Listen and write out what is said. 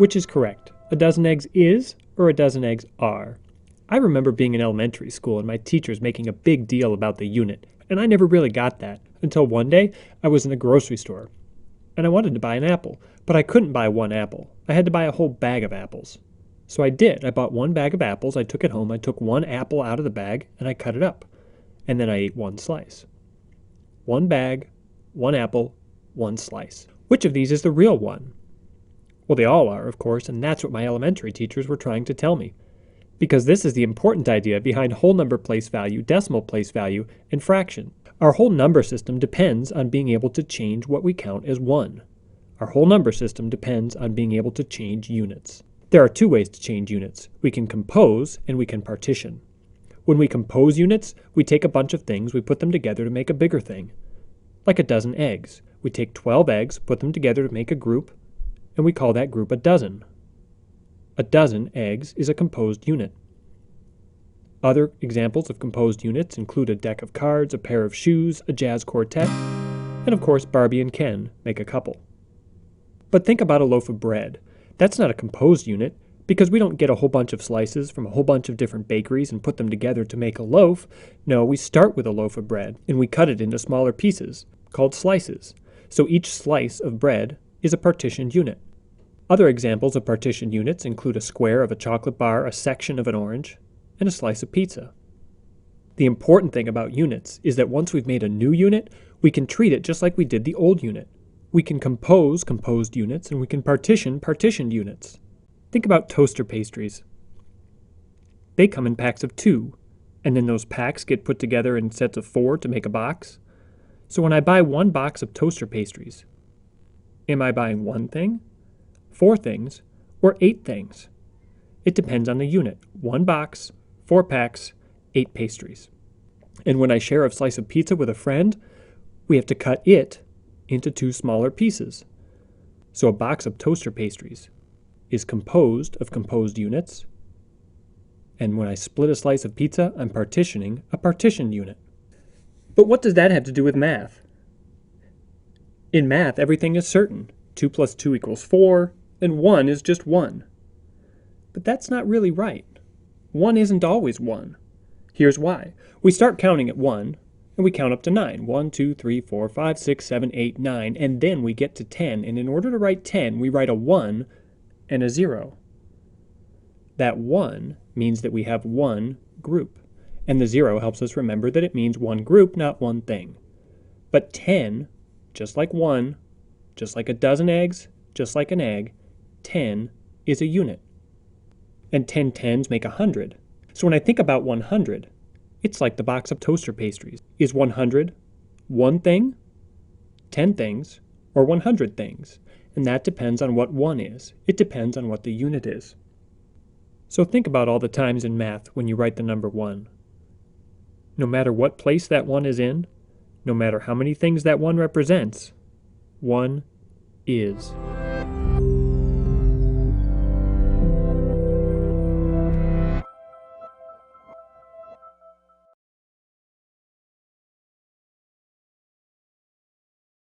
Which is correct? A dozen eggs is or a dozen eggs are? I remember being in elementary school and my teachers making a big deal about the unit, and I never really got that until one day I was in a grocery store and I wanted to buy an apple, but I couldn't buy one apple. I had to buy a whole bag of apples. So I did. I bought one bag of apples, I took it home, I took one apple out of the bag, and I cut it up. And then I ate one slice. One bag, one apple, one slice. Which of these is the real one? Well, they all are, of course, and that's what my elementary teachers were trying to tell me. Because this is the important idea behind whole number place value, decimal place value, and fraction. Our whole number system depends on being able to change what we count as 1. Our whole number system depends on being able to change units. There are two ways to change units. We can compose and we can partition. When we compose units, we take a bunch of things, we put them together to make a bigger thing. Like a dozen eggs. We take 12 eggs, put them together to make a group, and we call that group a dozen. A dozen eggs is a composed unit. Other examples of composed units include a deck of cards, a pair of shoes, a jazz quartet, and of course Barbie and Ken make a couple. But think about a loaf of bread. That's not a composed unit, because we don't get a whole bunch of slices from a whole bunch of different bakeries and put them together to make a loaf. No, we start with a loaf of bread, and we cut it into smaller pieces, called slices. So each slice of bread is a partitioned unit. Other examples of partitioned units include a square of a chocolate bar, a section of an orange, and a slice of pizza. The important thing about units is that once we've made a new unit, we can treat it just like we did the old unit. We can compose composed units, and we can partition partitioned units. Think about toaster pastries. They come in packs of 2, and then those packs get put together in sets of 4 to make a box. So when I buy one box of toaster pastries, am I buying one thing, 4 things, or 8 things? It depends on the unit. 1 box, 4 packs, 8 pastries. And when I share a slice of pizza with a friend, we have to cut it into 2 smaller pieces. So a box of toaster pastries is composed of composed units, and when I split a slice of pizza, I'm partitioning a partitioned unit. But what does that have to do with math? In math, everything is certain. 2 plus 2 equals 4, and 1 is just 1. But that's not really right. 1 isn't always 1. Here's why. We start counting at 1, and we count up to 9. 1, 2, 3, 4, 5, 6, 7, 8, 9, and then we get to 10, and in order to write 10, we write a 1 and a 0. That 1 means that we have one group, and the 0 helps us remember that it means one group, not one thing. But 10, just like 1, just like a dozen eggs, just like an egg, 10 is a unit. And 10 tens make 100. So when I think about 100, it's like the box of toaster pastries. Is 100 one thing, 10 things, or 100 things? And that depends on what 1 is. It depends on what the unit is. So think about all the times in math when you write the number 1. No matter what place that 1 is in, no matter how many things that 1 represents, 1 is.